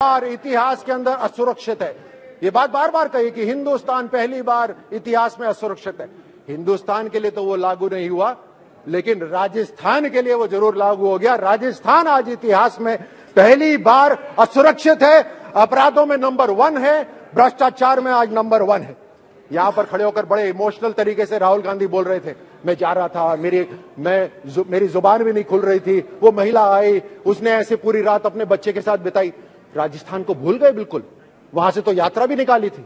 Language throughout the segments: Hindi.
बार इतिहास के अंदर असुरक्षित है। ये बात बार बार कही कि हिंदुस्तान पहली बार इतिहास में असुरक्षित है। हिंदुस्तान के लिए तो वो लागू नहीं हुआ, लेकिन राजस्थान के लिए वो जरूर लागू हो गया। राजस्थान आज इतिहास में पहली बार असुरक्षित है, अपराधों में नंबर 1 है, भ्रष्टाचार में आज नंबर 1 है। यहां पर खड़े होकर बड़े इमोशनल तरीके से राहुल गांधी बोल रहे थे, मैं जा रहा था, मेरी जुबान भी नहीं खुल रही थी, वो महिला आई, उसने ऐसे पूरी रात अपने बच्चे के साथ बिताई। राजस्थान को भूल गए बिल्कुल, वहां से तो यात्रा भी निकाली थी।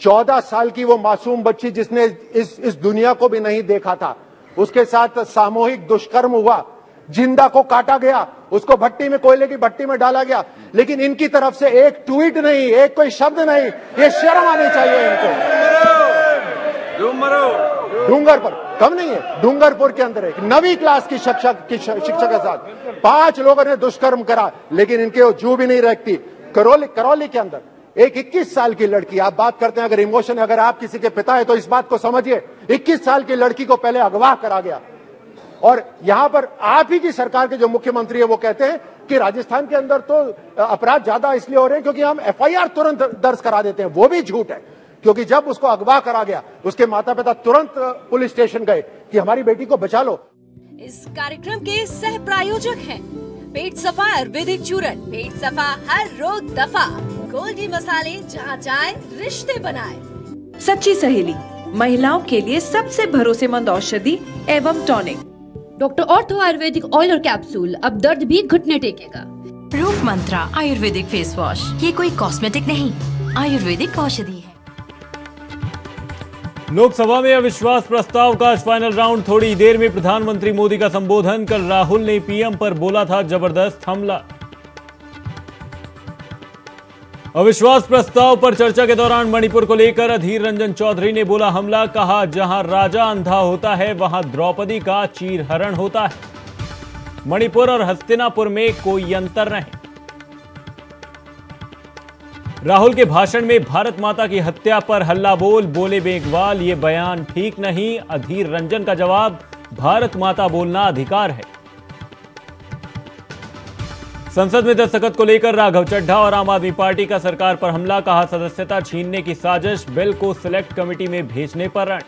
14 साल की वो मासूम बच्ची जिसने इस दुनिया को भी नहीं देखा था, उसके साथ सामूहिक दुष्कर्म हुआ, जिंदा को काटा गया, उसको भट्टी में, कोयले की भट्टी में डाला गया, लेकिन इनकी तरफ से एक ट्वीट नहीं, एक कोई शब्द नहीं। ये शर्म आनी चाहिए इनको। डूंगरपुर कम नहीं है, डूंगरपुर के अंदर एक 9वीं क्लास की शिक्षक के साथ 5 लोगों ने दुष्कर्म करा, लेकिन इनके जू भी नहीं रखती। करौली के अंदर एक 21 साल की लड़की, आप बात करते हैं अगर इमोशन, अगर आप किसी के पिता है तो इस बात को समझिए, 21 साल की लड़की को पहले अगवा करा गया। और यहां पर आप ही की सरकार के जो मुख्यमंत्री है वो कहते हैं कि राजस्थान के अंदर तो अपराध ज्यादा इसलिए हो रहे हैं क्योंकि हम FIR तुरंत दर्ज करा देते हैं। वो भी झूठ है, क्योंकि जब उसको अगवा करा गया, उसके माता पिता तुरंत पुलिस स्टेशन गए कि हमारी बेटी को बचा लो। इस कार्यक्रम के सह प्रायोजक हैं पेट सफा आयुर्वेदिक चूरन, पेट सफा हर रोग दफा, गोल्डी मसाले, जहाँ चाहे रिश्ते बनाए। सच्ची सहेली, महिलाओं के लिए सबसे भरोसेमंद औषधि एवं tonic. Doctor ortho Ayurvedic oil और कैप्सूल, अब दर्द भी घुटने टेकेगा। रूप मंत्रा आयुर्वेदिक फेस वॉश, ये कोई कॉस्मेटिक नहीं, आयुर्वेदिक औषधि है। लोकसभा में अविश्वास प्रस्ताव का फाइनल राउंड। थोड़ी देर में प्रधानमंत्री मोदी का संबोधन। कल राहुल ने पीएम पर बोला था जबरदस्त हमला। अविश्वास प्रस्ताव पर चर्चा के दौरान मणिपुर को लेकर अधीर रंजन चौधरी ने बोला हमला। कहा जहां राजा अंधा होता है वहां द्रौपदी का चीरहरण होता है। मणिपुर और हस्तिनापुर में कोई अंतर नहीं। राहुल के भाषण में भारत माता की हत्या पर हल्ला बोल, बोले मेघवाल ये बयान ठीक नहीं। अधीर रंजन का जवाब, भारत माता बोलना अधिकार है। संसद में दस्तखत को लेकर राघव चड्ढा और आम आदमी पार्टी का सरकार पर हमला। कहा सदस्यता छीनने की साजिश, बिल को सिलेक्ट कमेटी में भेजने पर रण।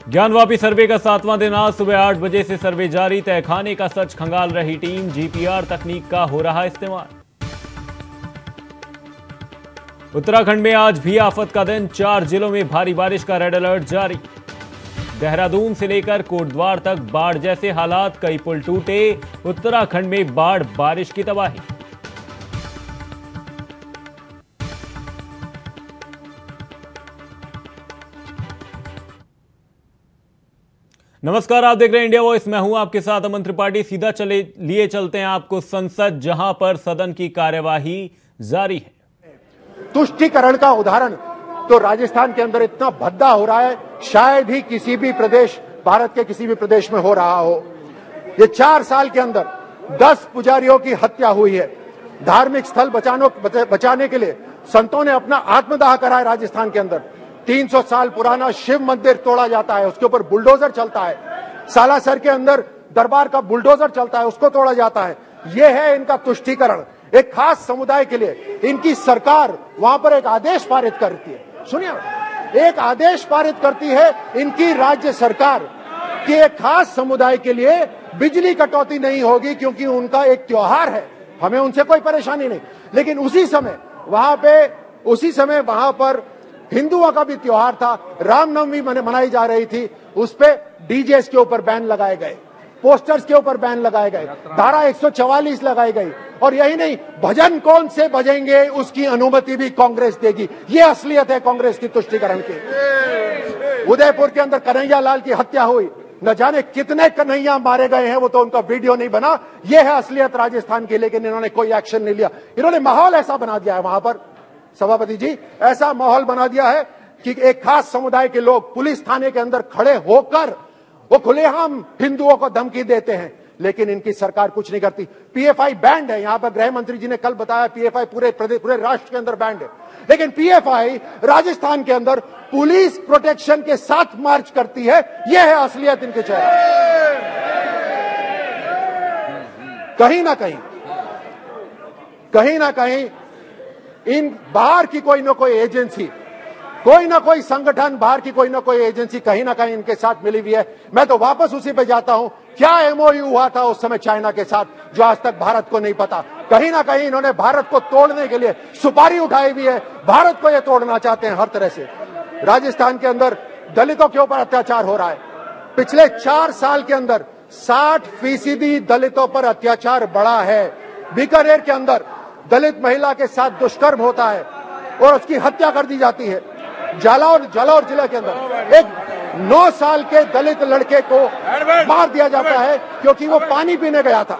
ज्ञानवापी सर्वे का 7वां दिन आज सुबह 8 बजे से सर्वे जारी। तहखाने का सच खंगाल रही टीम, GPR तकनीक का हो रहा इस्तेमाल। उत्तराखंड में आज भी आफत का दिन, 4 जिलों में भारी बारिश का रेड अलर्ट जारी। देहरादून से लेकर कोटद्वार तक बाढ़ जैसे हालात, कई पुल टूटे। उत्तराखंड में बाढ़, बारिश की तबाही। नमस्कार, आप देख रहे हैं इंडिया वॉइस। मैं हूं आपके साथ अमन त्रिपाठी। सीधा लिए चलते हैं आपको संसद, जहां पर सदन की कार्यवाही जारी है। तुष्टीकरण का उदाहरण तो राजस्थान के अंदर इतना भद्दा हो रहा है, शायद ही किसी भी प्रदेश, भारत के किसी भी प्रदेश में हो रहा हो। ये 4 साल के अंदर 10 पुजारियों की हत्या हुई है। धार्मिक स्थल बचाने के लिए संतों ने अपना आत्मदाह करा है। राजस्थान के अंदर 300 साल पुराना शिव मंदिर तोड़ा जाता है, उसके ऊपर बुलडोजर चलता है। सालासर के अंदर दरबार का बुलडोजर चलता है, उसको तोड़ा जाता है। यह है इनका तुष्टीकरण। एक खास समुदाय के लिए इनकी सरकार वहां पर एक आदेश पारित करती है। सुनिए, एक आदेश पारित करती है इनकी राज्य सरकार कि एक खास समुदाय के लिए बिजली कटौती नहीं होगी क्योंकि उनका एक त्योहार है, हमें उनसे कोई परेशानी नहीं। लेकिन उसी समय वहां पर हिंदुओं का भी त्योहार था, रामनवमी मनाई जा रही थी, उस पे डीजेस के ऊपर बैन लगाए गए, पोस्टर्स के ऊपर बैन लगाए गए, धारा 144 लगाई गई। और यही नहीं, भजन कौन से बजेंगे उसकी अनुमति भी कांग्रेस देगी। ये असलियत है कांग्रेस की तुष्टीकरण की। उदयपुर के अंदर कन्हैया लाल की हत्या हुई, न जाने कितने कन्हैया मारे गए हैं, वो तो उनका वीडियो नहीं बना। ये है असलियत राजस्थान की, लेकिन इन्होंने कोई एक्शन नहीं लिया। इन्होंने माहौल ऐसा बना दिया है वहां पर, सभापति जी, ऐसा माहौल बना दिया है कि एक खास समुदाय के लोग पुलिस थाने के अंदर खड़े होकर वो खुलेआम हिंदुओं को धमकी देते हैं, लेकिन इनकी सरकार कुछ नहीं करती। PFI बैंड है, यहां पर गृह मंत्री जी ने कल बताया PFI पूरे राष्ट्र के अंदर बैंड है, लेकिन PFI राजस्थान के अंदर पुलिस प्रोटेक्शन के साथ मार्च करती है। यह है असलियत इनके चेहरे। कहीं ना कहीं कहीं ना कहीं इन बाहर की कोई ना कोई एजेंसी, कोई ना कोई संगठन, बाहर की कोई ना कोई एजेंसी कहीं ना कहीं इनके साथ मिली हुई है। मैं तो वापस उसी पे जाता हूं, क्या एमओयू हुआ था उस समय चाइना के साथ जो आज तक भारत को नहीं पता। कहीं ना कहीं इन्होंने भारत को तोड़ने के लिए सुपारी उठाई हुई है, भारत को ये तोड़ना चाहते हैं हर तरह से। राजस्थान के अंदर दलितों के ऊपर अत्याचार हो रहा है। पिछले 4 साल के अंदर 60% दलितों पर अत्याचार बढ़ा है। बीकानेर के अंदर दलित महिला के साथ दुष्कर्म होता है और उसकी हत्या कर दी जाती है। जालौर जिले के अंदर एक 9 साल के दलित लड़के को मार दिया जाता है क्योंकि वो पानी पीने गया था।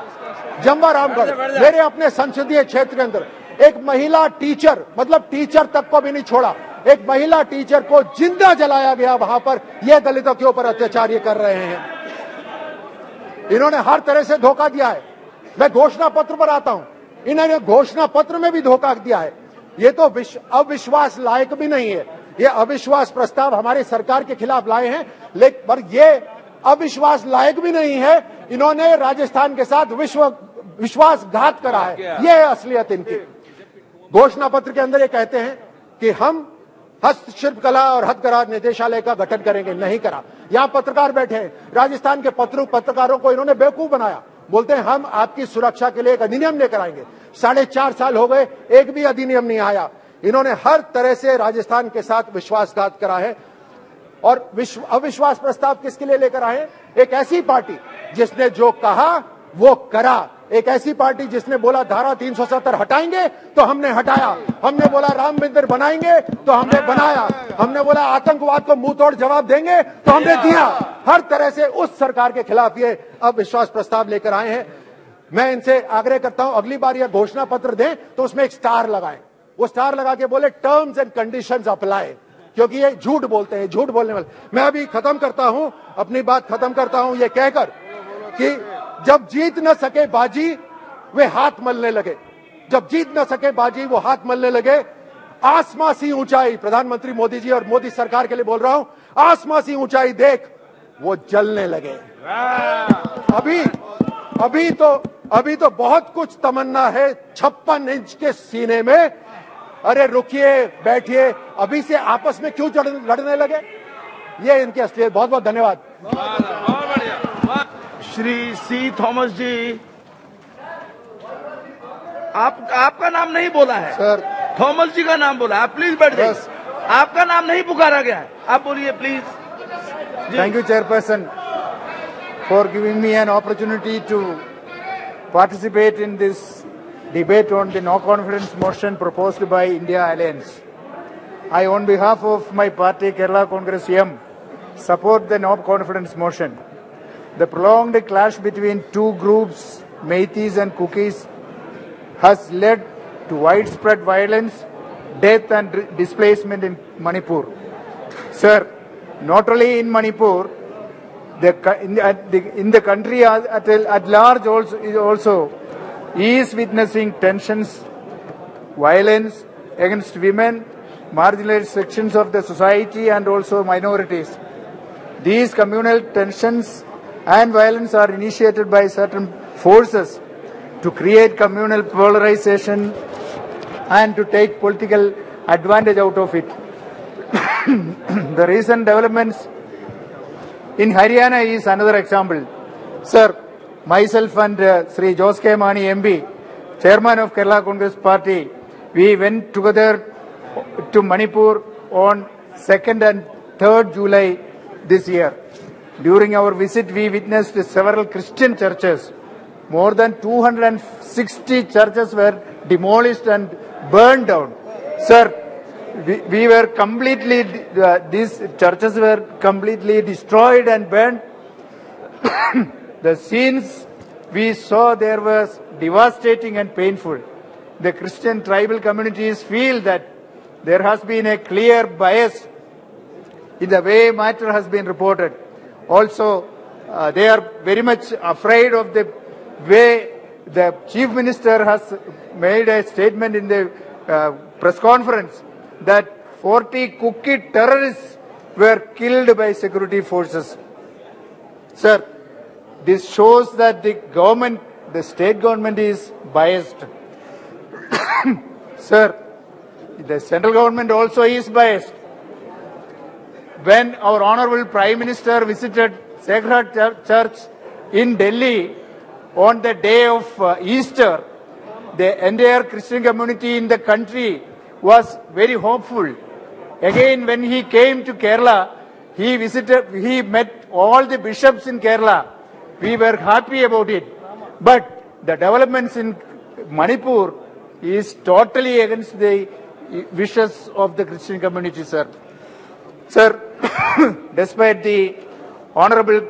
जम्वा रामगढ़, मेरे अपने संसदीय क्षेत्र के अंदर एक महिला टीचर, मतलब टीचर तक को भी नहीं छोड़ा, एक महिला टीचर को जिंदा जलाया गया। वहां पर ये दलितों के ऊपर अत्याचार ये कर रहे हैं। इन्होंने हर तरह से धोखा दिया है। मैं घोषणा पत्र पर आता हूं, इन्होंने घोषणा पत्र में भी धोखा दिया है। ये तो अविश्वास लायक भी नहीं है। ये अविश्वास प्रस्ताव हमारी सरकार के खिलाफ लाए हैं, लेकिन पर ये अविश्वास लायक भी नहीं है। इन्होंने राजस्थान के साथ विश्वासघात करा है। ये है असलियत इनकी। घोषणा पत्र के अंदर ये कहते हैं कि हम हस्तशिल्प कला और हथकरघा निदेशालय का गठन करेंगे, नहीं करा। यहाँ पत्रकार बैठे हैं, राजस्थान के पत्रकारों को इन्होंने बेवकूफ बनाया। बोलते हैं हम आपकी सुरक्षा के लिए एक अधिनियम लेकर आएंगे। 4.5 साल हो गए, एक भी अधिनियम नहीं आया। इन्होंने हर तरह से राजस्थान के साथ विश्वासघात करा है। और अविश्वास प्रस्ताव किसके लिए लेकर आए? एक ऐसी पार्टी जिसने जो कहा वो करा, एक ऐसी पार्टी जिसने बोला धारा 370 हटाएंगे तो हमने हटाया, हमने बोला राम मंदिर बनाएंगे तो हमने बनाया, हमने बोला आतंकवाद को मुंह तोड़ जवाब देंगे तो हमने दिया। हर तरह से उस सरकार के खिलाफ ये अविश्वास प्रस्ताव लेकर आए हैं। मैं इनसे आग्रह करता हूं अगली बार यह घोषणा पत्र दें तो उसमें एक स्टार लगाएं। वो स्टार लगा के बोले टर्म्स एंड कंडीशंस अप्लाई, क्योंकि ये झूठ बोलते हैं, झूठ बोलने वाले। मैं अभी खत्म करता हूं, अपनी बात खत्म करता हूं ये कहकर कि जब जीत न सके बाजी वे हाथ मलने लगे, जब जीत न सके बाजी वो हाथ मलने लगे। आसमां सी ऊंचाई, प्रधानमंत्री मोदी जी और मोदी सरकार के लिए बोल रहा हूं, आसमां सी ऊंचाई देख वो जलने लगे। अभी तो बहुत कुछ तमन्ना है 56 इंच के सीने में। अरे रुकिए, बैठिए, अभी से आपस में क्यों लड़ने लगे? ये इनकी असलियत। बहुत बहुत धन्यवाद। श्री सी थॉमस जी, आपका नाम नहीं बोला है सर, थॉमस जी का नाम बोला। आप प्लीज बैठ जाइए। आपका नाम नहीं पुकारा गया है, आप बोलिए please. Thank you, Chairperson, for giving me an opportunity to participate in this debate on the no confidence motion proposed by India Alliance. I, on behalf of my party, Kerala Congress M, support the no confidence motion. The prolonged clash between two groups, Meiteis and Kukis, has led to widespread violence, death and displacement in Manipur. Sir, not only in Manipur, in the country at large also is witnessing tensions, violence against women, marginalized sections of the society and also minorities. These communal tensions and violence are initiated by certain forces to create communal polarization and to take political advantage out of it. The recent developments in Haryana is another example. Sir, myself and Sri Jose K. Mani MP, Chairman of Kerala Congress Party, we went together to Manipur on 2nd and 3rd July this year. During our visit, we witnessed several Christian churches. More than 260 churches were demolished and burned down. Sir, we were completely, these churches were completely destroyed and burned. The scenes we saw there was devastating and painful. The Christian tribal communities feel that there has been a clear bias in the way matter has been reported. Also, they are very much afraid of the way the Chief Minister has made a statement in the press conference that 40 Kuki terrorists were killed by security forces. Sir, this shows that the government, the state government is biased. Sir, the central government also is biased. When our Honorable Prime Minister visited Sacred Church in Delhi on the day of Easter, the entire Christian community in the country was very hopeful. Again, when he came to Kerala, he met all the bishops in Kerala. We were happy about it. But the developments in Manipur is totally against the wishes of the Christian community, sir. Sir, despite the Honorable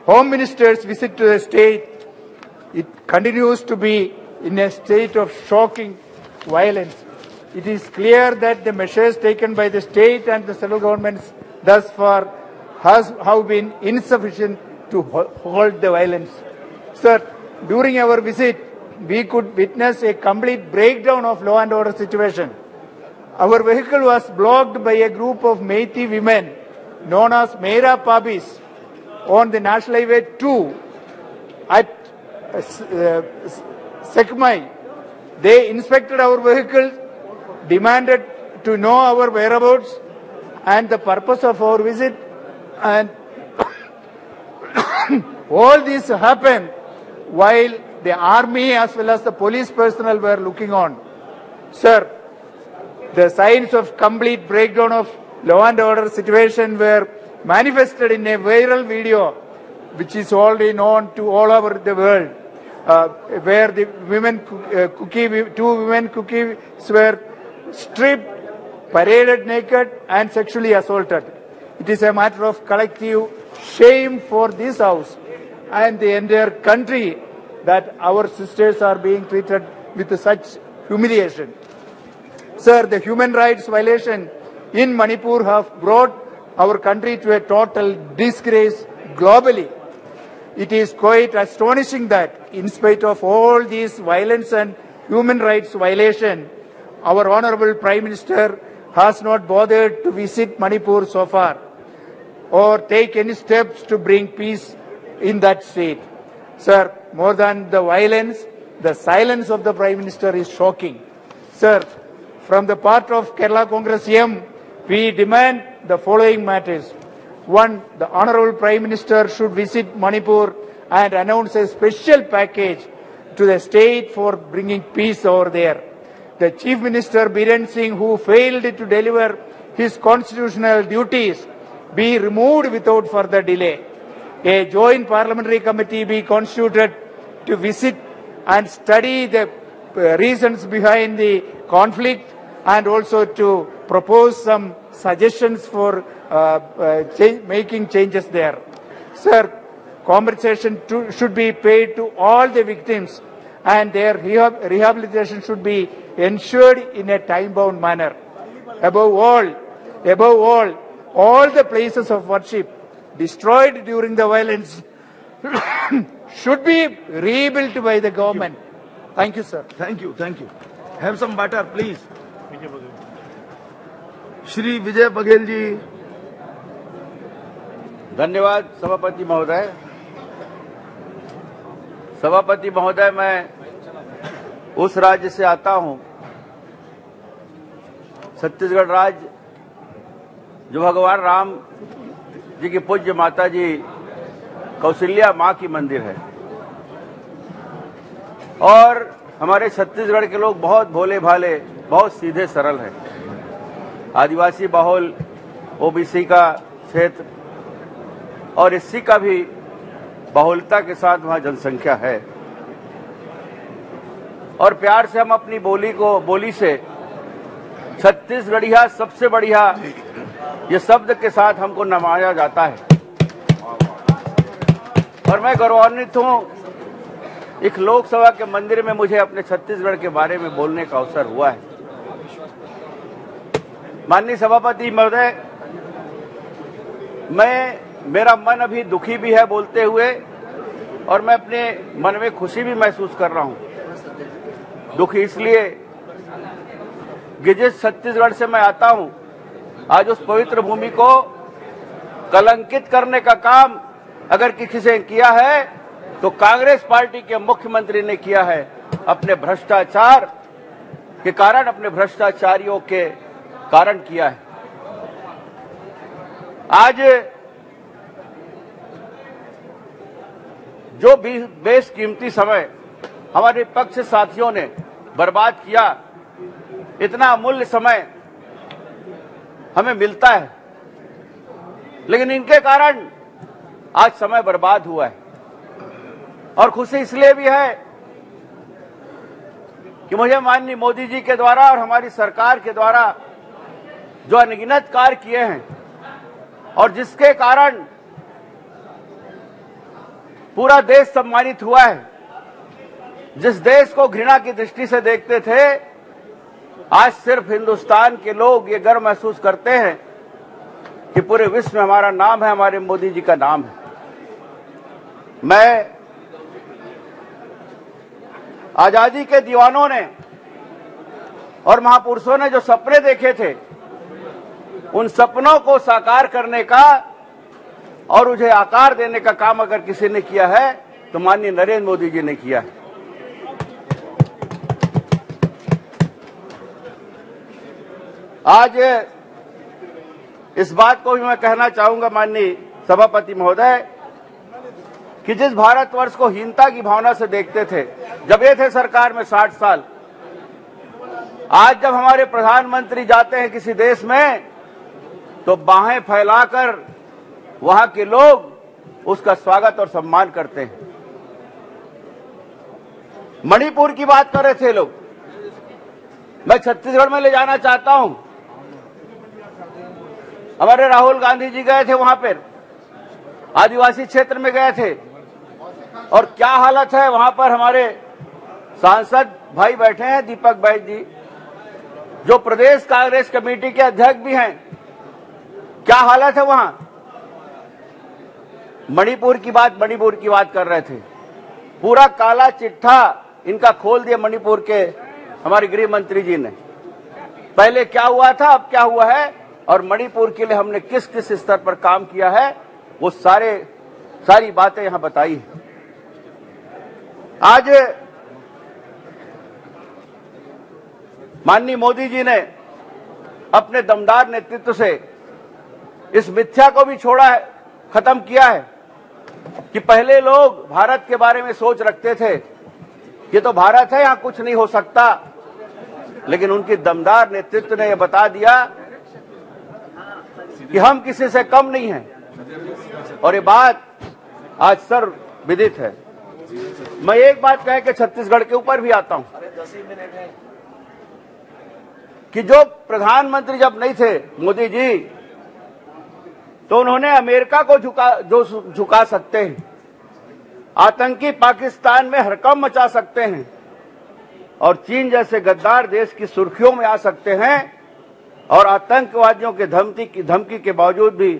Home Minister's visit to the state, it continues to be in a state of shocking violence. It is clear that the measures taken by the state and the central governments thus far have been insufficient to halt the violence. Sir, during our visit, we could witness a complete breakdown of law and order situation. Our vehicle was blocked by a group of Meitei women known as Mera Pabis on the National Highway 2 at Sekmai. They inspected our vehicle, demanded to know our whereabouts and the purpose of our visit, and all this happened while the army as well as the police personnel were looking on. Sir, the signs of complete breakdown of law and order situation were manifested in a viral video which is already known to all over the world, where the two women cookies were stripped, paraded naked and sexually assaulted. It is a matter of collective shame for this house and the entire country that our sisters are being treated with such humiliation. Sir, the human rights violation in Manipur have brought our country to a total disgrace globally. It is quite astonishing that in spite of all these violence and human rights violation, our Honorable Prime Minister has not bothered to visit Manipur so far or take any steps to bring peace in that state. Sir, more than the violence, the silence of the Prime Minister is shocking. Sir, from the part of Kerala Congress M, we demand the following matters. One, the Honorable Prime Minister should visit Manipur and announce a special package to the state for bringing peace over there. The Chief Minister Biren Singh, who failed to deliver his constitutional duties, be removed without further delay. A joint parliamentary committee be constituted to visit and study the reasons behind the conflict and also to propose some suggestions for making changes there. Sir, compensation should be paid to all the victims and their rehabilitation should be ensured in a time-bound manner. Above all the places of worship destroyed during the violence should be rebuilt by the government. Thank you, sir. Thank you. Thank you. Have some butter, please. Shri Vijay Baghel ji. धन्यवाद सभापति महोदय। सभापति महोदय, मैं उस राज्य से आता हूं, छत्तीसगढ़ राज्य, जो भगवान राम जी की पूज्य माता जी कौशल्या मां की मंदिर है। और हमारे छत्तीसगढ़ के लोग बहुत भोले भाले, बहुत सीधे सरल हैं। आदिवासी बहुल ओबीसी का क्षेत्र और एससी का भी बहुलता के साथ वहां जनसंख्या है। और प्यार से हम अपनी बोली से छत्तीसगढ़िया सबसे बढ़िया ये शब्द के साथ हमको नवाजा जाता है। और मैं गौरवान्वित हूं, एक लोकसभा के मंदिर में मुझे अपने छत्तीसगढ़ के बारे में बोलने का अवसर हुआ है। माननीय सभापति महोदय, मेरा मन अभी दुखी भी है बोलते हुए और मैं अपने मन में खुशी भी महसूस कर रहा हूं। दुखी इसलिए कि जिस छत्तीसगढ़ से मैं आता हूं, आज उस पवित्र भूमि को कलंकित करने का काम अगर किसी से किया है तो कांग्रेस पार्टी के मुख्यमंत्री ने किया है। अपने भ्रष्टाचार के कारण, अपने भ्रष्टाचारियों के कारण किया है। आज जो भी बेशकीमती समय हमारे पक्ष साथियों ने बर्बाद किया, इतना अमूल्य समय हमें मिलता है, लेकिन इनके कारण आज समय बर्बाद हुआ है। और खुशी इसलिए भी है कि मुझे माननीय मोदी जी के द्वारा और हमारी सरकार के द्वारा जो अनगिनत कार्य किए हैं और जिसके कारण पूरा देश सम्मानित हुआ है, जिस देश को घृणा की दृष्टि से देखते थे, आज सिर्फ हिंदुस्तान के लोग ये गर्व महसूस करते हैं कि पूरे विश्व में हमारा नाम है, हमारे मोदी जी का नाम है। मैं आजादी के दीवानों ने और महापुरुषों ने जो सपने देखे थे, उन सपनों को साकार करने का और उन्हें आकार देने का काम अगर किसी ने किया है तो माननीय नरेंद्र मोदी जी ने किया है। आज इस बात को भी मैं कहना चाहूंगा माननीय सभापति महोदय कि जिस भारतवर्ष को हीनता की भावना से देखते थे जब ये थे सरकार में 60 साल, आज जब हमारे प्रधानमंत्री जाते हैं किसी देश में तो बाहें फैलाकर वहां के लोग उसका स्वागत और सम्मान करते हैं। मणिपुर की बात कर रहे थे लोग, मैं छत्तीसगढ़ में ले जाना चाहता हूं। हमारे राहुल गांधी जी गए थे वहां पर, आदिवासी क्षेत्र में गए थे, और क्या हालत है वहां पर। हमारे सांसद भाई बैठे हैं, दीपक भाई जी, जो प्रदेश कांग्रेस कमेटी के अध्यक्ष भी हैं, क्या हालत है वहां। मणिपुर की बात कर रहे थे, पूरा काला चिट्ठा इनका खोल दिया मणिपुर के हमारे गृह मंत्री जी ने। पहले क्या हुआ था, अब क्या हुआ है, और मणिपुर के लिए हमने किस किस स्तर पर काम किया है, वो सारी बातें यहां बताई है। आज माननीय मोदी जी ने अपने दमदार नेतृत्व से इस मिथ्या को भी छोड़ा है, खत्म किया है कि पहले लोग भारत के बारे में सोच रखते थे ये तो भारत है, यहां कुछ नहीं हो सकता, लेकिन उनकी दमदार नेतृत्व ने यह बता दिया कि हम किसी से कम नहीं हैं, और ये बात आज सर्वविदित है। मैं एक बात कह के छत्तीसगढ़ के ऊपर भी आता हूं कि जो प्रधानमंत्री जब नहीं थे मोदी जी, तो उन्होंने अमेरिका को झुका सकते हैं, आतंकी पाकिस्तान में हड़कंप मचा सकते हैं, और चीन जैसे गद्दार देश की सुर्खियों में आ सकते हैं, और आतंकवादियों के धमकी के बावजूद भी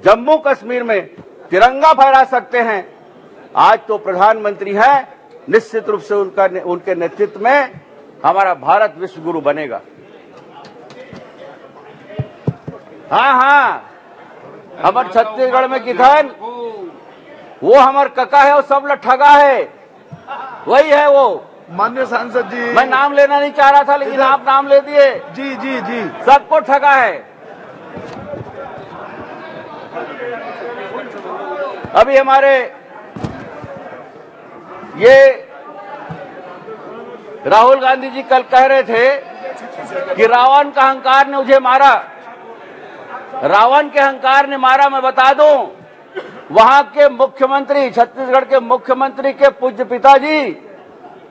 जम्मू कश्मीर में तिरंगा फहरा सकते हैं। आज तो प्रधानमंत्री है, निश्चित रूप से उनके नेतृत्व में हमारा भारत विश्व गुरु बनेगा। हाँ, हमारे छत्तीसगढ़ में किधन वो हमार कका है, वो सब ठगा है, वही है वो। माननीय सांसद जी, मैं नाम लेना नहीं चाह रहा था, लेकिन आप नाम ले दिए। जी जी जी, सबको ठगा है। अभी हमारे ये राहुल गांधी जी कल कह रहे थे कि रावण का अहंकार ने मुझे मारा। रावण के अहंकार ने मारा, मैं बता दूं, वहां के मुख्यमंत्री, छत्तीसगढ़ के मुख्यमंत्री के पूज्य पिताजी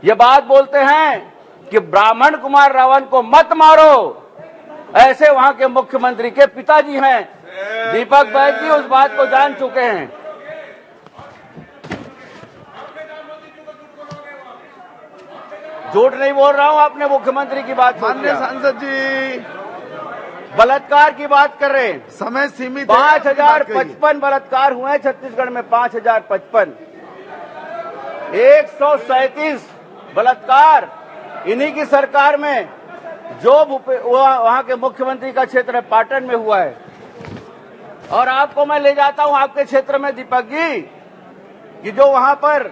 ये बात बोलते हैं कि ब्राह्मण कुमार रावण को मत मारो। ऐसे वहां के मुख्यमंत्री के पिताजी हैं। दीपक भाई जी उस बात को जान चुके हैं। झूठ नहीं बोल रहा हूं, अपने मुख्यमंत्री की बात। माननीय सांसद जी, बलात्कार की बात कर रहे हैं, समय सीमित। 5055 बलात्कार हुए हैं छत्तीसगढ़ में, 5055, 137 बलात्कार इन्हीं की सरकार में, जो वहां के मुख्यमंत्री का क्षेत्र है पाटन में हुआ है। और आपको मैं ले जाता हूं आपके क्षेत्र में दीपक जी, कि जो वहां पर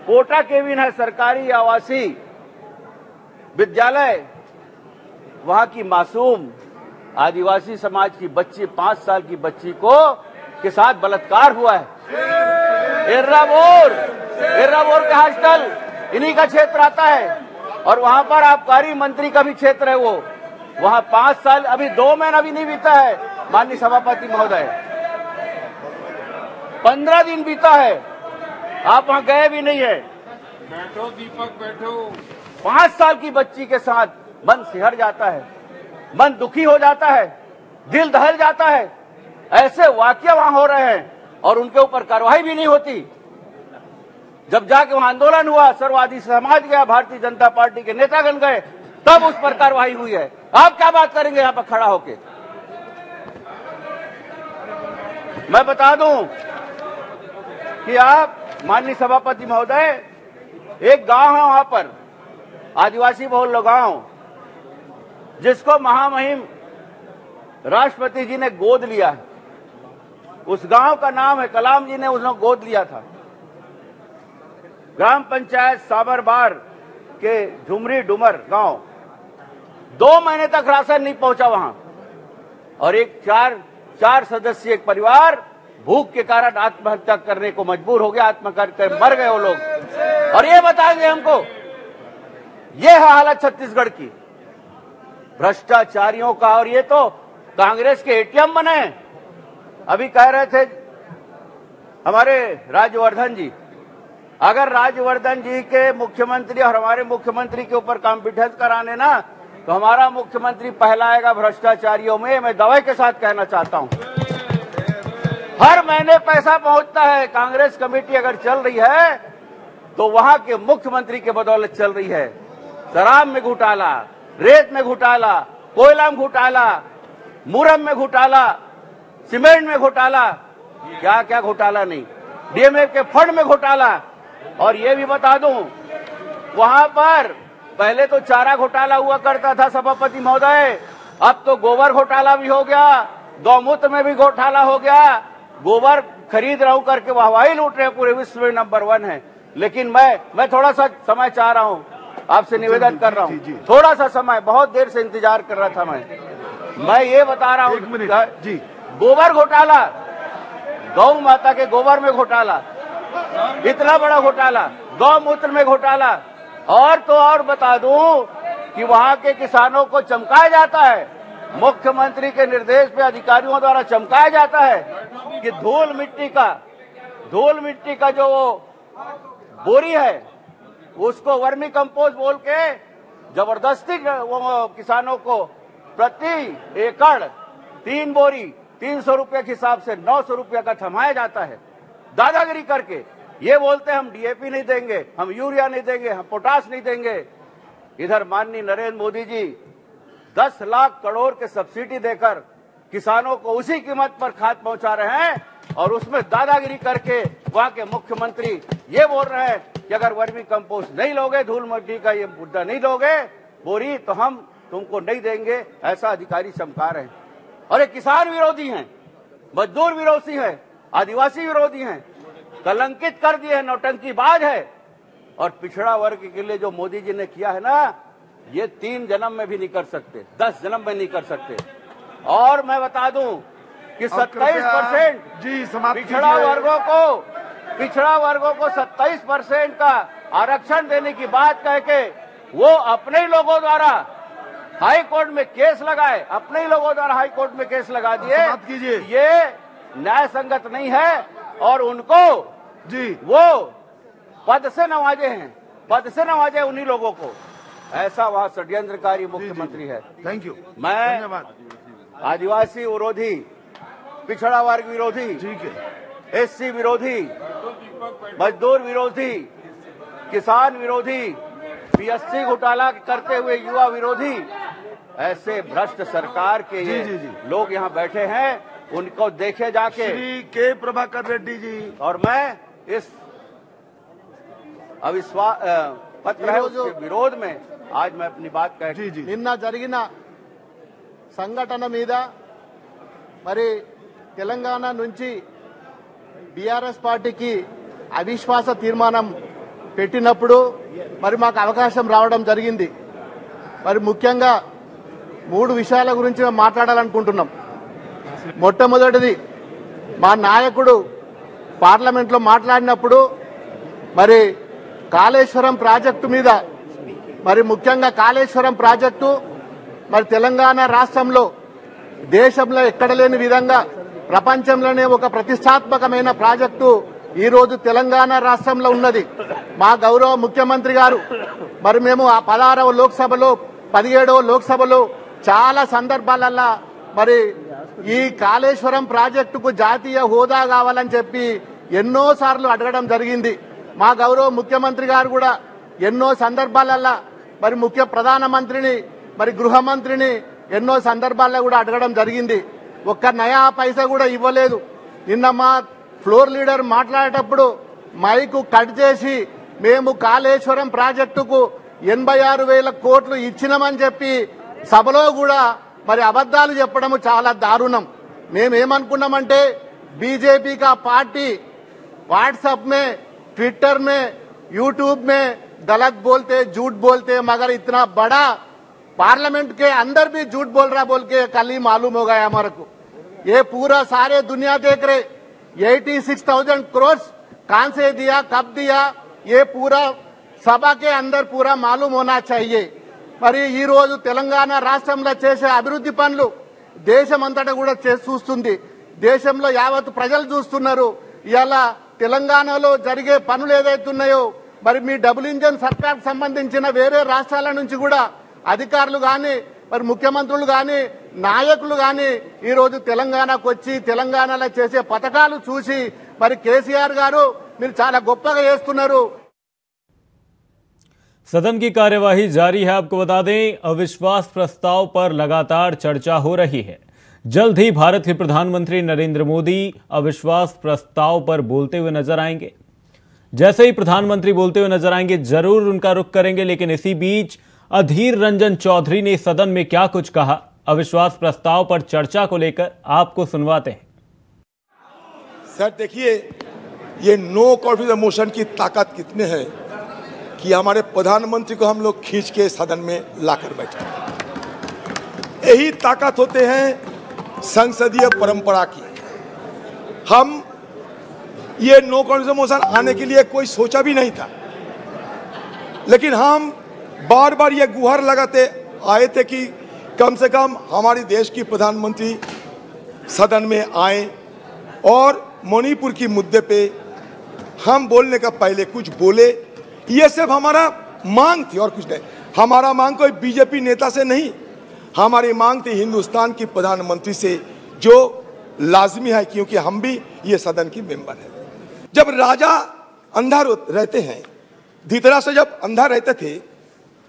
कोटा केबिन है, सरकारी आवासीय, विद्यालय, वहां की मासूम आदिवासी समाज की बच्ची 5 साल की बच्ची को के साथ बलात्कार हुआ है। एर्राबोर के हॉस्टल इन्हीं का क्षेत्र आता है और वहां पर आबकारी मंत्री का भी क्षेत्र है। वो वहां 5 साल, अभी 2 महीना भी नहीं बीता है माननीय सभापति महोदय, 15 दिन बीता है, आप वहां गए भी नहीं है। बैठो दीपक बैठो। 5 साल की बच्ची के साथ मन सिहर जाता है, मन दुखी हो जाता है, दिल दहल जाता है। ऐसे वाकये वहां हो रहे हैं और उनके ऊपर कार्रवाई भी नहीं होती। जब जाके वहां आंदोलन हुआ, सर्ववादी समाज गया, भारतीय जनता पार्टी के नेतागण गए, तब उस पर कार्रवाई हुई है। आप क्या बात करेंगे यहां पर खड़ा होके? मैं बता दूं कि आप माननीय सभापति महोदय, एक गांव है वहां पर, आदिवासी बहुल गांव, जिसको महामहिम राष्ट्रपति जी ने गोद लिया है। उस गांव का नाम है, कलाम जी ने उसने गोद लिया था। ग्राम पंचायत साबरबार के झुमरी डुमर गांव, 2 महीने तक राशन नहीं पहुंचा वहां और एक चार सदस्यीय एक परिवार भूख के कारण आत्महत्या करने को मजबूर हो गया, आत्महत्या कर मर गए वो लोग। और ये बताएंगे हमको, ये है हालत छत्तीसगढ़ की, भ्रष्टाचारियों का। और ये तो कांग्रेस के एटीएम बने। अभी कह रहे थे हमारे राज्यवर्धन जी, अगर राज्यवर्धन जी के मुख्यमंत्री और हमारे मुख्यमंत्री के ऊपर कॉम्पिटेंस कराने ना, तो हमारा मुख्यमंत्री पहला आएगा भ्रष्टाचारियों में। मैं दावे के साथ कहना चाहता हूं, हर महीने पैसा पहुंचता है। कांग्रेस कमेटी अगर चल रही है तो वहां के मुख्यमंत्री के बदौलत चल रही है। शराब में घोटाला, रेत में घोटाला, कोयला में घोटाला, मुरम में घोटाला, सीमेंट में घोटाला, क्या क्या घोटाला नहीं, डीएमएफ के फंड में घोटाला। और ये भी बता दूं, वहां पर पहले तो चारा घोटाला हुआ करता था सभापति महोदय, अब तो गोबर घोटाला भी हो गया, गौमूत्र में भी घोटाला हो गया। गोबर खरीद रहा हूं करके वाहवाही लूट रहे, पूरे विश्व में नंबर 1 है। लेकिन मैं थोड़ा सा समय चाह रहा हूं, आपसे निवेदन कर रहा हूं, थोड़ा सा समय, बहुत देर से इंतजार कर रहा था मैं ये बता रहा हूं जी, गोबर घोटाला, गौ माता के गोबर में घोटाला, इतना बड़ा घोटाला, गौमूत्र में घोटाला। और तो और बता दूं कि वहां के किसानों को चमकाया जाता है, मुख्यमंत्री के निर्देश पे अधिकारियों द्वारा चमकाया जाता है कि धूल मिट्टी का जो वो बोरी है, उसको वर्मी कंपोस्ट बोल के जबरदस्ती वो किसानों को प्रति एकड़ 3 बोरी 300 रुपये के हिसाब से 900 रुपये का थमाया जाता है, दादागिरी करके। ये बोलते हैं हम डीएपी नहीं देंगे, हम यूरिया नहीं देंगे, हम पोटास नहीं देंगे। इधर माननीय नरेंद्र मोदी जी 10 लाख करोड़ के सब्सिडी देकर किसानों को उसी कीमत पर खाद पहुंचा रहे हैं और उसमें दादागिरी करके वहां के मुख्यमंत्री ये बोल रहे हैं कि अगर वर्मी कंपोस्ट नहीं लोगे, धूल मिट्टी का ये मुद्दा नहीं दोगे बोरी, तो हम तुमको नहीं देंगे। ऐसा अधिकारी चमका रहे हैं। और ये किसान विरोधी हैं, मजदूर विरोधी हैं, आदिवासी विरोधी हैं, कलंकित कर दिए हैं, नौटंकीबाज है। और पिछड़ा वर्ग के लिए जो मोदी जी ने किया है ना, ये 3 जन्म में भी नहीं कर सकते, 10 जन्म में नहीं कर सकते। और मैं बता दूं कि 27% पिछड़ा वर्गों को 27% का आरक्षण देने की बात कह के वो अपने ही लोगों द्वारा हाई कोर्ट में केस लगाए, अपने ही लोगों द्वारा हाई कोर्ट में केस लगा दिए। ये न्याय संगत नहीं है और उनको जी वो पद से नवाजे हैं, पद से नवाजे उन्हीं लोगों को। ऐसा वहां षड्यंत्रकारी मुख्यमंत्री है। Thank you. मैं आदिवासी विरोधी, पिछड़ा वर्ग विरोधी, ठीक है, एससी विरोधी, मजदूर विरोधी, किसान विरोधी, पीएससी घोटाला करते हुए युवा विरोधी, ऐसे भ्रष्ट सरकार के ये लोग यहाँ बैठे हैं, उनको देखे जाके। श्री के प्रभाकर रेड्डी जी। और मैं इस अविश्वास पत्र है उसके विरोध में आज मैं अपनी बात कह నిన్న జరిగిన సంఘటన మీద మరి తెలంగాణ నుంచి బీఆర్ఎస్ పార్టీకి అవిశ్వాస తీర్మానం పెట్టినప్పుడు మరి మాకు అవకాశం రావడం జరిగింది. మరి ముఖ్యంగా 3 విషయాల గురించి మేము మాట్లాడాలనుకుంటున్నాం. మొట్టమొదటిది, మా నాయకుడు పార్లమెంట్లో మాట్లాడినప్పుడు మరి కాళేశ్వరం ప్రాజెక్టు మీద, మరి ముఖ్యంగా కాళేశ్వరం ప్రాజెక్టు మరి తెలంగాణ రాష్ట్రంలో దేశంలో ఎక్కడ లేని విధంగా ప్రపంచంలోనే ఒక ప్రతిష్టాత్మకమైన ప్రాజెక్టు ఈరోజు తెలంగాణ రాష్ట్రంలో ఉన్నది. మా గౌరవ ముఖ్యమంత్రి గారు మరి మేము ఆ 16వ లోక్సభలో 17వ లోక్సభలో చాలా సందర్భాలల్లో మరి ఈ కాళేశ్వరం ప్రాజెక్టుకు జాతీయ హోదా కావాలని చెప్పి ఎన్నోసార్లు అడగడం జరిగింది. మా గౌరవ ముఖ్యమంత్రి గారు కూడా ఎన్నో సందర్భాలల్లో మరి ప్రధానమంత్రిని మరి గృహమంత్రిని ఎన్నో సందర్భాల్లో కూడా అడగడం జరిగింది. ఒక్క నయా పైసా కూడా ఇవ్వలేదు. నిన్న మా ఫ్లోర్ లీడర్ మాట్లాడేటప్పుడు మైకు కట్ చేసి మేము కాళేశ్వరం ప్రాజెక్టుకు 86,000 కోట్లు ఇచ్చినామని చెప్పి సభలో కూడా మరి అబద్దాలు చెప్పడం చాలా దారుణం. మేమేమనుకున్నామంటే बीजेपी का पार्टी व्हाट्सएप में, ट्विटर में, यूट्यूब में गलत बोलते, झूठ बोलते, मगर इतना बड़ा पार्लियामेंट के अंदर भी झूठ बोल रहा बोल के कल ही मालूम हो गया हमारे को. ये पूरा सारे दुनिया देख रहे 86,000 करोड़ कहां से दिया, कब दिया, ये पूरा सभा के अंदर पूरा मालूम होना चाहिए. మరి ఈ రోజు తెలంగాణ రాష్ట్రంలో చేసే అభివృద్ధి పనులు దేశమంతటా కూడా చూస్తుంది. దేశంలో యావత్ ప్రజలు చూస్తున్నారు. ఇలా తెలంగాణలో జరిగే పనులు ఏదైతున్నాయో మరి మీ డబుల్ ఇంజన్ సర్కార్ సంబంధించిన వేరే రాష్ట్రాల నుంచి కూడా అధికారులు గాని మరి ముఖ్యమంత్రులు గాని నాయకులు గాని ఈ రోజు తెలంగాణకు వచ్చి తెలంగాణలో చేసే పథకాలు చూసి మరి కేసీఆర్ గారు మీరు చాలా గొప్పగా చేస్తున్నారు. सदन की कार्यवाही जारी है। आपको बता दें, अविश्वास प्रस्ताव पर लगातार चर्चा हो रही है। जल्द ही भारत के प्रधानमंत्री नरेंद्र मोदी अविश्वास प्रस्ताव पर बोलते हुए नजर आएंगे। जैसे ही प्रधानमंत्री बोलते हुए नजर आएंगे जरूर उनका रुख करेंगे, लेकिन इसी बीच अधीर रंजन चौधरी ने सदन में क्या कुछ कहा, अविश्वास प्रस्ताव पर चर्चा को लेकर आपको सुनवाते हैं। सर देखिए, ये नो कॉन्फिडेंस मोशन की ताकत कितने है कि हमारे प्रधानमंत्री को हम लोग खींच के सदन में लाकर बैठे। यही ताकत होते हैं संसदीय परंपरा की। हम ये नो कॉन्फिडेंस मोशन आने के लिए कोई सोचा भी नहीं था, लेकिन हम बार बार ये गुहार लगाते आए थे कि कम से कम हमारे देश की प्रधानमंत्री सदन में आए और मणिपुर की मुद्दे पे हम बोलने का पहले कुछ बोले। ये सिर्फ हमारा मांग थी और कुछ नहीं। हमारा मांग कोई बीजेपी नेता से नहीं, हमारी मांग थी हिंदुस्तान की प्रधानमंत्री से, जो लाजमी है क्योंकि हम भी ये सदन की मेंबर है। जब राजा अंधा रहते हैं, धृतराष्ट्र जब अंधा रहते थे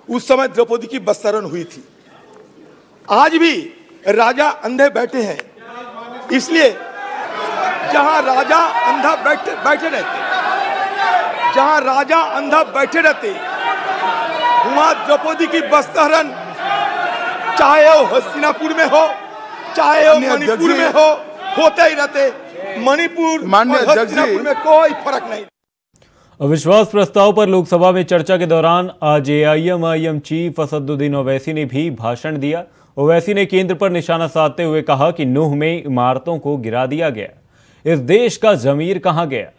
उस समय द्रौपदी की बस्तारण हुई थी। आज भी राजा अंधे बैठे हैं, इसलिए जहां राजा अंधा बैठे रहते, जहां राजा अंधा बैठे रहते वहां द्रौपदी की बस्तारण चाहे वो हस्तिनापुर में हो चाहे वो मणिपुर में हो, होते ही रहते। मणिपुर और हस्तिनापुर में कोई फर्क नहीं। अविश्वास प्रस्ताव पर लोकसभा में चर्चा के दौरान आज AIM चीफ असदुद्दीन ओवैसी ने भी भाषण दिया। ओवैसी ने केंद्र पर निशाना साधते हुए कहा कि नूह में इमारतों को गिरा दिया गया, इस देश का जमीर कहां गया,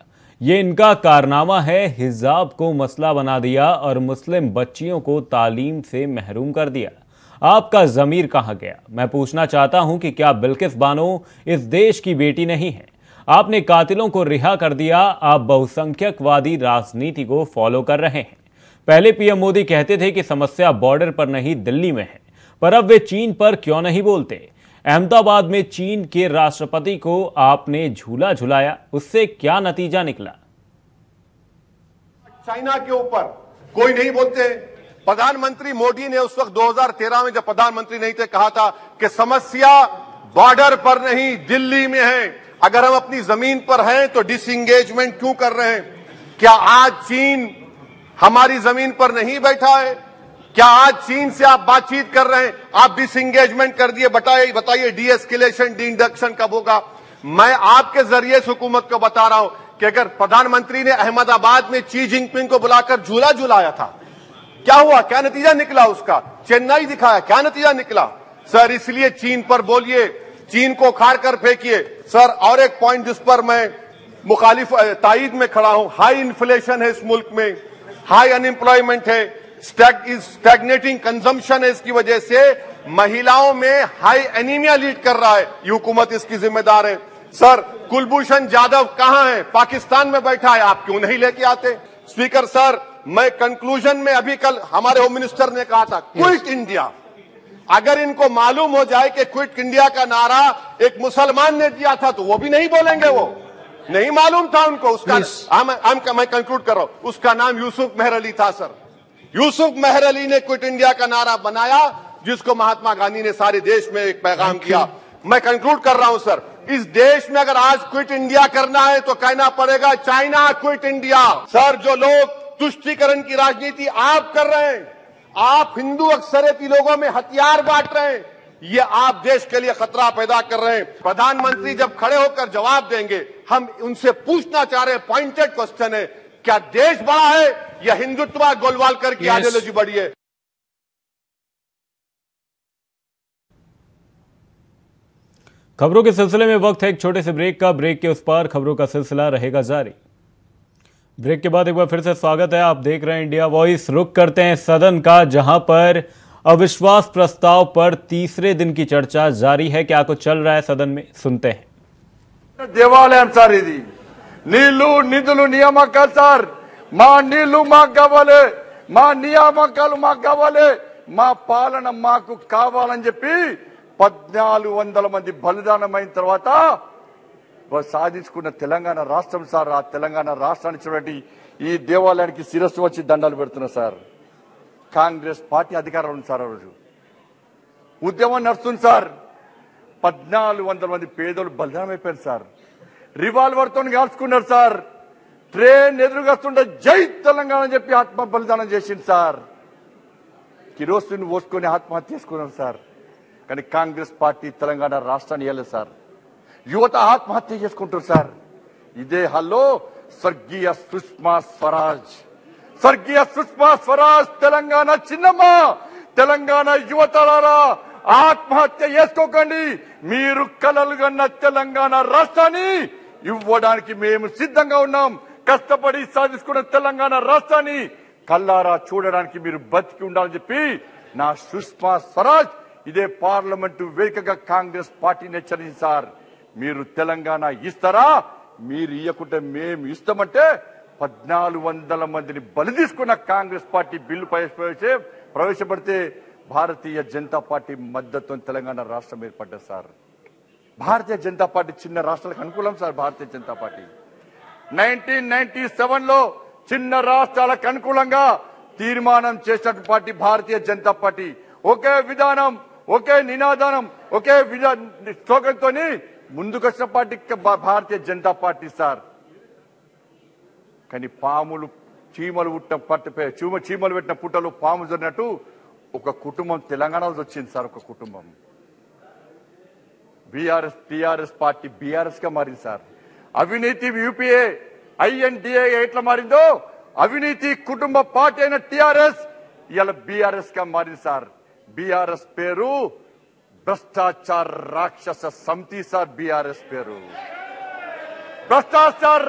ये इनका कारनामा है। हिजाब को मसला बना दिया और मुस्लिम बच्चियों को तालीम से महरूम कर दिया। आपका जमीर कहां गया? मैं पूछना चाहता हूं कि क्या बिल्किस बानो इस देश की बेटी नहीं है? आपने कातिलों को रिहा कर दिया, आप बहुसंख्यकवादी राजनीति को फॉलो कर रहे हैं। पहले पीएम मोदी कहते थे कि समस्या बॉर्डर पर नहीं दिल्ली में है, पर अब वे चीन पर क्यों नहीं बोलते? अहमदाबाद में चीन के राष्ट्रपति को आपने झूला झुलाया, उससे क्या नतीजा निकला? चाइना के ऊपर कोई नहीं बोलते। प्रधानमंत्री मोदी ने उस वक्त 2013 में जब प्रधानमंत्री नहीं थे कहा था कि समस्या बॉर्डर पर नहीं दिल्ली में है। अगर हम अपनी जमीन पर हैं तो डिसएंगेजमेंट क्यों कर रहे हैं? क्या आज चीन हमारी जमीन पर नहीं बैठा है? क्या आज चीन से आप बातचीत कर रहे हैं? आप डिसएंगेजमेंट कर दिए, बताइए डीएस्केलेशन, डी-इंडक्शन कब होगा? मैं आपके जरिए से हुकूमत को बता रहा हूं कि अगर प्रधानमंत्री ने अहमदाबाद में शी जिनपिंग को बुलाकर झूला झुलाया था, क्या हुआ, क्या नतीजा निकला उसका? चेन्नई दिखाया, क्या नतीजा निकला? सर इसलिए चीन पर बोलिए, चीन को उखाड़ कर फेंकिए। सर और एक पॉइंट जिस पर मैं मुखालिफ तायद में खड़ा हूं, हाई इन्फ्लेशन है इस मुल्क में, हाई अनएम्प्लॉयमेंट है, स्टैग्नेटिंग कंजम्पशन है, इसकी वजह से महिलाओं में हाई एनीमिया लीड कर रहा है। ये हुकूमत इसकी जिम्मेदार है। सर कुलभूषण जाधव कहां है? पाकिस्तान में बैठा है, आप क्यों नहीं लेके आते? स्पीकर सर, मैं कंक्लूजन में अभी कल हमारे होम मिनिस्टर ने कहा था क्विट इंडिया। अगर इनको मालूम हो जाए कि क्विट इंडिया का नारा एक मुसलमान ने दिया था तो वो भी नहीं बोलेंगे, वो नहीं मालूम था उनको। उसका मैं कंक्लूड कर रहा हूं, उसका नाम यूसुफ मेहर अली था। सर यूसुफ मेहर अली ने क्विट इंडिया का नारा बनाया, जिसको महात्मा गांधी ने सारे देश में एक पैगाम किया। मैं कंक्लूड कर रहा हूं सर, इस देश में अगर आज क्विट इंडिया करना है तो कहना पड़ेगा चाइना क्विट इंडिया। सर जो लोग तुष्टीकरण की राजनीति आप कर रहे हैं, आप हिंदू अक्सरियती लोगों में हथियार बांट रहे हैं, ये आप देश के लिए खतरा पैदा कर रहे हैं। प्रधानमंत्री जब खड़े होकर जवाब देंगे, हम उनसे पूछना चाह रहे हैं, पॉइंटेड क्वेश्चन है, क्या देश बड़ा है या हिंदुत्व गोलवालकर की आइडियोलॉजी बड़ी है? खबरों के सिलसिले में वक्त है एक छोटे से ब्रेक का। ब्रेक के उस पार खबरों का सिलसिला रहेगा जारी। ब्रेक के बाद एक बार फिर से स्वागत है, आप देख रहे हैं इंडिया वॉइस। रुक करते हैं सदन का, जहां पर अविश्वास प्रस्ताव पर तीसरे दिन की चर्चा जारी है। क्या कुछ चल रहा है सदन में, सुनते हैं। దేవాలయం సార్ ఇది, నీళ్లు నిధులు నియామకాలు సార్, మా నీళ్లు మాకు కావాలి, మా నియామకాలు మాకు కావాలి, మా పాలన మాకు కావాలని చెప్పి 1400 మంది బలిదానమైన తర్వాత సాధించుకున్న తెలంగాణ రాష్ట్రం సార్. ఆ తెలంగాణ రాష్ట్రానికి చూడండి, ఈ దేవాలయానికి శిరస్సు వచ్చి దండాలు పెడుతున్నా సార్. కాంగ్రెస్ పార్టీ అధికారంలో ఉంది సార్. ఆ రోజు ఉద్యమం నడుస్తుంది సార్. 1400 మంది పేదోళ్ళు బలిదానం అయిపోయారు సార్. రివాల్వర్ తో కాల్చుకున్నారు సార్. ట్రైన్ ఎదురుగస్తుంటే జై తెలంగాణ అని చెప్పి ఆత్మ బలిదానం చేసింది సార్. కిరోసిన్ పోసుకొని ఆత్మహత్య చేసుకున్నారు సార్. కానీ కాంగ్రెస్ పార్టీ తెలంగాణ రాష్ట్రాన్ని ఇవ్వలేదు సార్. యువత ఆత్మహత్య చేసుకుంటారు సార్. ఇదే హాల్లో స్వర్గీయ సుష్మా స్వరాజ్, స్వర్గీయ సుష్మా స్వరాజ్ తెలంగాణ చిన్నమ్మ, తెలంగాణ యువతలారా ఆత్మహత్య చేసుకోకండి. మీరు కలలు కన్న తెలంగాణ రాష్ట్రాన్ని ఇవ్వడానికి మేము సిద్ధంగా ఉన్నాం. కష్టపడి సాధించుకున్న తెలంగాణ రాష్ట్రాన్ని కల్లారా చూడడానికి మీరు బతికి ఉండాలని చెప్పి నా సుష్మా స్వరాజ్ ఇదే పార్లమెంటు వేదికగా కాంగ్రెస్ పార్టీని హెచ్చరించింది సార్. మీరు తెలంగాణ ఇస్తారా? మీరు ఇవ్వకుంటే మేము ఇస్తామంటే 1400 మందిని బలి తీసుకున్న Congress party bill ప్రవేశపెడితే Bharatiya Janata party మద్దతుతో తెలంగాణ రాష్ట్రం ఏర్పడ్డది సార్. భారతీయ జనతా పార్టీ చిన్న రాష్ట్రాలకు అనుకూలం సార్. భారతీయ జనతా పార్టీ 1997లో చిన్న రాష్ట్రాలకు అనుకూలంగా తీర్మానం చేసిన పార్టీ భారతీయ జనతా పార్టీ. ఒకే విధానం, ఒకే నినాదం, ఒకే స్లోగన్తో ముందుకొచ్చిన party Bharatiya Janata party sir. కానీ పాములు చీమలు చీమలు పెట్టిన పుట్టలు పాము జరిగినట్టు ఒక కుటుంబం తెలంగాణలో వచ్చింది సార్. ఒక కుటుంబం టీఆర్ఎస్ పార్టీ బీఆర్ఎస్ గా మారింది సార్. అవినీతి యూపీఏ ఐఎన్డీఏ ఎట్లా మారిందో అవినీతి కుటుంబ పార్టీ అయిన టీఆర్ఎస్ ఇవాళ బీఆర్ఎస్ గా మారింది సార్. బీఆర్ఎస్ పేరు భ్రష్టాచార రాక్షస సమితి సార్. బీఆర్ఎస్ పేరు भ्रष्टाचार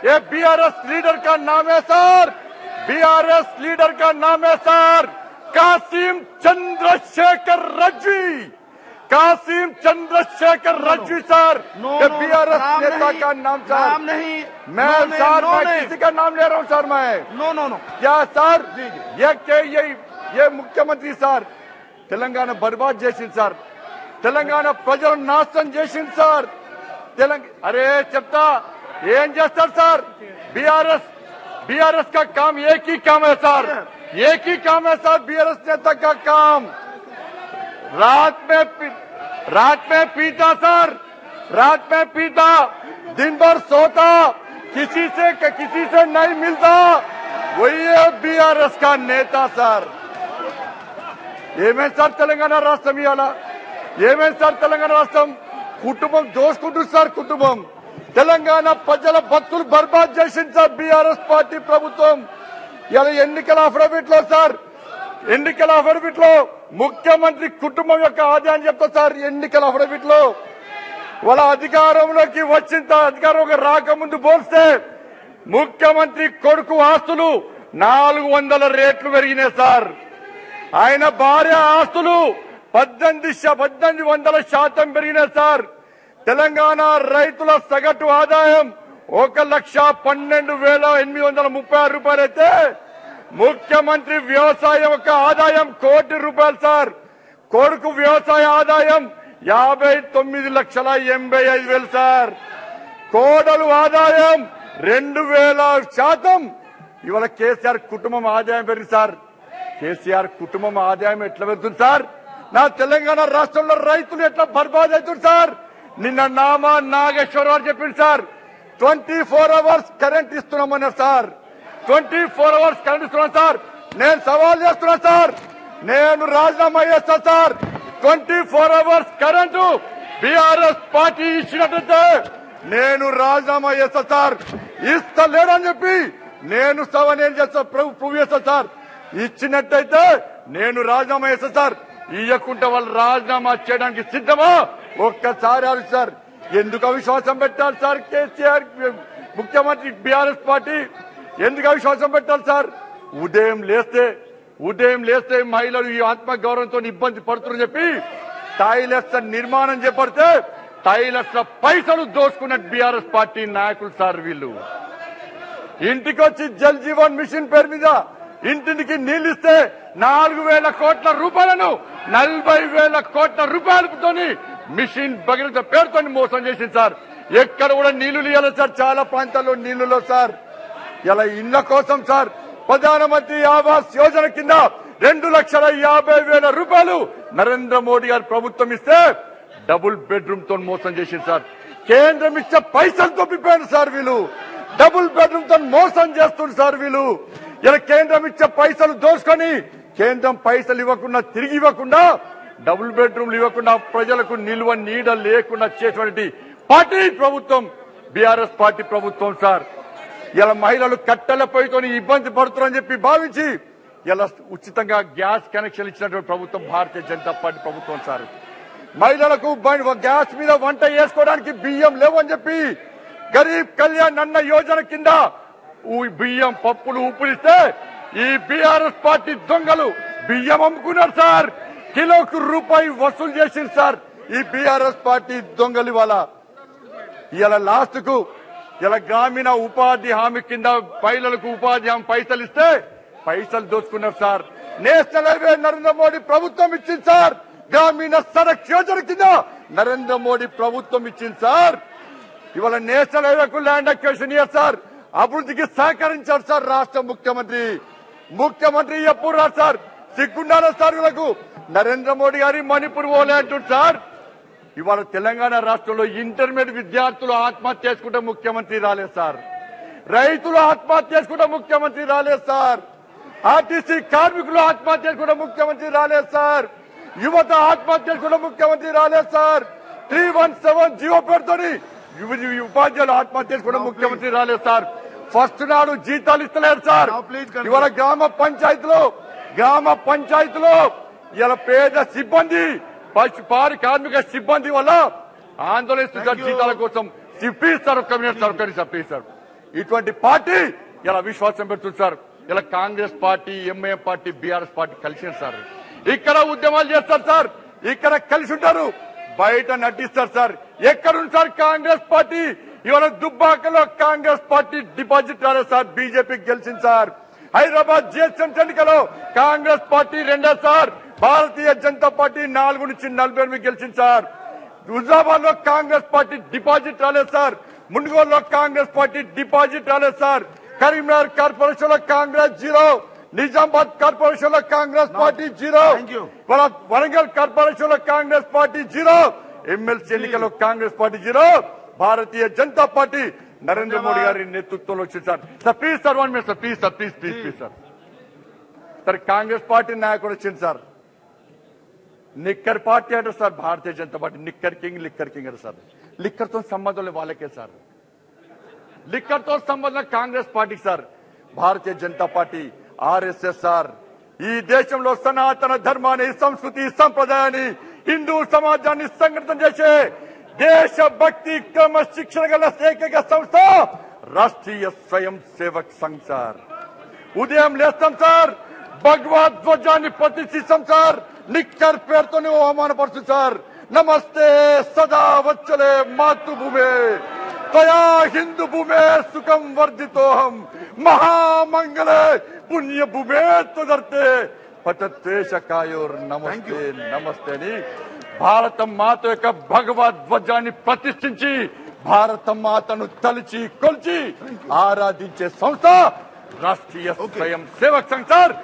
ये बीआरएस लीडर का नाम है सर. बीआरएस लीडर का नाम है सर कासिम चंद्रशेखर रज्वी. कासिम चंद्रशेखर रज्वी सर. ये बीआरएस नेता का नाम सर. नहीं मैं सर किसी का नाम ले रहा हूँ सर. मैं नो क्या सर ये मुख्यमंत्री सर తెలంగాణ బర్బాద్ చేసింది సార్. తెలంగాణ ప్రజలను నాశనం చేసింది సార్. अरे చెప్తా ఏం చేస్తారు సార్? बीआरएस का काम एक ही काम है सर. एक ही काम है सर बीआरएस नेता का काम. रात में पीता सर, रात में पीता, दिन भर सोता, किसी से नहीं मिलता, वही है बीआरएस का नेता सर. ఏమేం సార్ తెలంగాణ రాష్ట్రం ఇవాళ? ఏమేం సార్ తెలంగాణ రాష్ట్రం? కుటుంబం దోసుకుంటుంది సార్. కుటుంబం తెలంగాణ ప్రజల బతుకులు బర్బాద్ చేసింది సార్ బీఆర్ఎస్ పార్టీ ప్రభుత్వం. ఇలా ఎన్నికల అఫిడవిట్ లో సార్, ఎన్నికల అఫిడవిట్ లో ముఖ్యమంత్రి కుటుంబం యొక్క ఆదాయాన్ని చెప్తా సార్. ఎన్నికల అఫిడవిట్ లో వాళ్ళ అధికారంలోకి అధికారంలోకి రాకముందు పోల్స్తే ముఖ్యమంత్రి కొడుకు ఆస్తులు 400 రెట్లు పెరిగినాయి సార్. ఆయన భార్య ఆస్తులు 1800% పెరిగినాయి సార్. తెలంగాణ రైతుల సగటు ఆదాయం 1,12,836 రూపాయలు అయితే ముఖ్యమంత్రి వ్యవసాయం యొక్క ఆదాయం ₹1,00,00,000 సార్. కొడుకు వ్యవసాయ ఆదాయం 59,85,000 సార్. కోడలు ఆదాయం 2,000%. ఇవాళ కేసీఆర్ కుటుంబం ఆదాయం పెరిగింది సార్. కేసీఆర్ కుటుంబం ఆదాయం ఎట్లా పెరుగుతుంది సార్? నా తెలంగాణ రాష్ట్రంలో రైతులు ఎట్లా బర్బాద్ అవుతుంది సార్? నిన్న నామా నాగేశ్వరరావు చెప్పింది సార్, 24 hours కరెంట్ ఇస్తున్నామన్నారు సార్. 24 hours కరెంట్ ఇస్తున్నాం సార్. నేను సవాల్ చేస్తున్నా సార్, నేను రాజీనామా చేస్తా sir. 24 hours current BRS party ఇచ్చినట్టయితే నేను రాజీనామా చేస్తా సార్. ఇస్తలేడని చెప్పి నేను చేస్తా, ప్రూవ్ చేస్తా సార్. ఇచ్చినట్టయితే నేను రాజీనామా చేస్తా సార్. ఇయ్యకుంటే వాళ్ళు రాజీనామా చేయడానికి సిద్ధమా? ఒక్కసారి ఆలోచించారు. ఎందుకు అవిశ్వాసం పెట్టాలి సార్? కేసీఆర్ ముఖ్యమంత్రి బీఆర్ఎస్ పార్టీ ఎందుకు అవిశ్వాసం పెట్టాలి సార్? ఉదయం లేస్తే మహిళలు ఈ ఆత్మగౌరవంతో ఇబ్బంది పడుతున్నారని చెప్పి టాయిలెట్స్ నిర్మాణం చేపడితే టాయిలెట్స్ పైసలు దోచుకున్న బీఆర్ఎస్ పార్టీ నాయకులు సార్. వీళ్ళు ఇంటికి వచ్చి జల్ జీవన్ మిషన్ పేరు మీద ఇంటికి నీళ్లు ఇస్తే 4,000 కోట్ల రూపాయలను 40,000 కోట్ల రూపాయలతో మిషన్ భగీరథ పేరుతో మోసం చేసింది సార్. ఎక్కడ కూడా నీళ్లు ఇవ్వలేదు సార్. చాలా ప్రాంతాల్లో నీళ్లు సార్. ఇలా ఇళ్ల కోసం సార్ ప్రధానమంత్రి ఆవాస్ యోజన కింద 2,50,000 రూపాయలు నరేంద్ర మోడీ గారు ప్రభుత్వం ఇస్తే డబుల్ బెడ్రూమ్ తో మోసం చేసింది సార్. కేంద్రం ఇచ్చే పైసలతో పిప్పారు సార్ వీళ్ళు. డబుల్ బెడ్రూమ్ తో మోసం చేస్తున్నారు సార్ వీళ్ళు. ఇలా కేంద్రం ఇచ్చే పైసలు దోచుకొని కేంద్రం పైసలు ఇవ్వకుండా తిరిగి ఇవ్వకుండా డబుల్ బెడ్రూమ్లు ఇవ్వకుండా ప్రజలకు నిల్వ నీడ లేకుండా చేసినటువంటి పార్టీ ప్రభుత్వం బీఆర్ఎస్ పార్టీ ప్రభుత్వం సార్. ఇలా మహిళలు కట్టెల పొయ్యితో ఇబ్బంది పడుతున్నారని చెప్పి భావించి ఇలా ఉచితంగా గ్యాస్ కనెక్షన్ ఇచ్చినటువంటి ప్రభుత్వం భారతీయ జనతా పార్టీ ప్రభుత్వం సార్. మహిళలకు గ్యాస్ మీద వంట చేసుకోవడానికి బియ్యం లేవని చెప్పి గరీబ్ కళ్యాణ్ అన్న యోజన కింద బియ్యం పప్పులు ఉప్పులిస్తే ఈ బీఆర్ఎస్ పార్టీ దొంగలు బియ్యం అమ్ముకున్నారు సార్. కిలోకు రూపాయి వసూలు చేసింది సార్ ఈ బీఆర్ఎస్ పార్టీ దొంగలు. ఇలా లాస్ట్ కు ఇలా గ్రామీణ ఉపాధి హామీ కింద మహిళలకు ఉపాధి హామీ పైసలు ఇస్తే పైసలు దోచుకున్నారు sir. National highway Narendra Modi ప్రభుత్వం ఇచ్చింది సార్. గ్రామీణ సడక్ యోజన కింద నరేంద్ర మోడీ ప్రభుత్వం ఇచ్చింది సార్. ఇవాళ నేషనల్ హైవేకు ల్యాండ్ అక్విజిషన్ ఇయ్యారు సార్. అభివృద్ధికి సహకరించారు సార్ రాష్ట్ర ముఖ్యమంత్రి ఎప్పుడు రాదు సార్. సిగ్గుండాల సార్ వీళ్ళకు. నరేంద్ర మోడీ గారి మణిపూర్ ఓలే అంటుంది సార్. ఇవాళ తెలంగాణ రాష్ట్రంలో ఇంటర్మీడియట్ విద్యార్థులు ఆత్మహత్య చేసుకుంటే ముఖ్యమంత్రి రాలేదు సార్. రైతులు ఆత్మహత్య చేసుకుంటే ముఖ్యమంత్రి రాలేదు సార్. ఆర్టీసీ కార్మికులు ఆత్మహత్య చేసుకుంటే ముఖ్యమంత్రి రాలేదు సార్. యువత ఆత్మహత్య చేసుకుంటే ముఖ్యమంత్రి రాలేదు సార్. 317 జీవో పేరుతోని ఉపాధ్యాయులు ఆత్మహత్య చేసుకుంటే ముఖ్యమంత్రి రాలేదు సార్. ఫస్ట్ నాడు జీతాలు ఇస్తలేరు సార్. ఇవాళ గ్రామ పంచాయతీలో ఇలా పేద సిబ్బంది పారి కార్మిక సిబ్బంది వల్ల ఆందోళన జీతాల కోసం చెప్పేస్తారు. ఇటువంటి పార్టీ ఇలా విశ్వాసం పెడుతుంది సార్. ఇలా Congress party, MIM party, BRS party కలిసి సార్ ఇక్కడ ఉద్యమాలు చేస్తారు సార్. ఇక్కడ కలిసి ఉంటారు, బయట నటిస్తారు సార్. ఎక్కడుంది సార్ కాంగ్రెస్ పార్టీ? ఇవాళ దుబ్బాకలో కాంగ్రెస్ పార్టీ డిపాజిట్ రాలేదు సార్. బీజేపీకి గెలిచింది సార్. హైదరాబాద్ జిహెచ్ఎంసీ ఎన్నికలో Congress party 2 sir. Bharatiya Janata party 4 నుంచి 48 గెలిచింది సార్. హుజాబాద్ లో కాంగ్రెస్ పార్టీ డిపాజిట్ రాలేదు సార్. మున్గోల్లో కాంగ్రెస్ పార్టీ డిపాజిట్ రాలేదు సార్. కరీంనగర్ కార్పొరేషన్ లో కాంగ్రెస్ 0, నిజామాబాద్ కార్పొరేషన్ లో కాంగ్రెస్ పార్టీ 0, వరంగల్ కార్పొరేషన్ లో కాంగ్రెస్ పార్టీ 0, ఎమ్మెల్సీ ఎన్నికల్లో కాంగ్రెస్ పార్టీ 0. భారతీయ జనతా పార్టీ నరేంద్ర మోడీ గారి నేతృత్వంలో వచ్చింది sir. Sir please sir 1 minute sir, please sir, please sir. Sir Congress party నాయకుడు వచ్చింది సార్. నిక్కర్ పార్టీ అంటారు sir. Bharatiya Janata party liquor king అంటారు సార్. లిక్కర్ తో సంబంధం వాళ్ళకే సార్. లిక్కర్ తో సంబంధం కాంగ్రెస్ పార్టీకి సార్. భారతీయ జనతా పార్టీ ఆర్ఎస్ఎస్ఆర్ ఈ దేశంలో సనాతన ధర్మాన్ని, సంస్కృతి, సంప్రదాయాన్ని, హిందూ సమాజాన్ని సంఘటితం చేసే దేశభక్తి క్రమశిక్షణ గల ఏకైక సంస్థ రాష్ట్రీయ స్వయం సేవక్ సంఘ్ సార్. ఉదయం లేస్తాం సార్, భగవద్ధ్వజాన్ని ప్రతిష్ఠిస్తాం సార్, నిక్కర్ పేరుతోనే అవమానపరుస్తుంది సార్. నమస్తే సదా వచ్చలే మాతృభూమే తయా హిందూ భూమే సుఖం వర్ధితోహం మహామంగళే పుణ్య భూమే తదర్తే పతద్వేషకాయోర్ నమస్తే నమస్తే అని భారత మాత యొక్క భగవద్ధ్వజాన్ని ప్రతిష్ఠించి భారత మాతను తలిచి కొలిచి ఆరాధించే సంస్థ రాష్ట్రీయ స్వయం సేవక్ సంఘ్ సార్.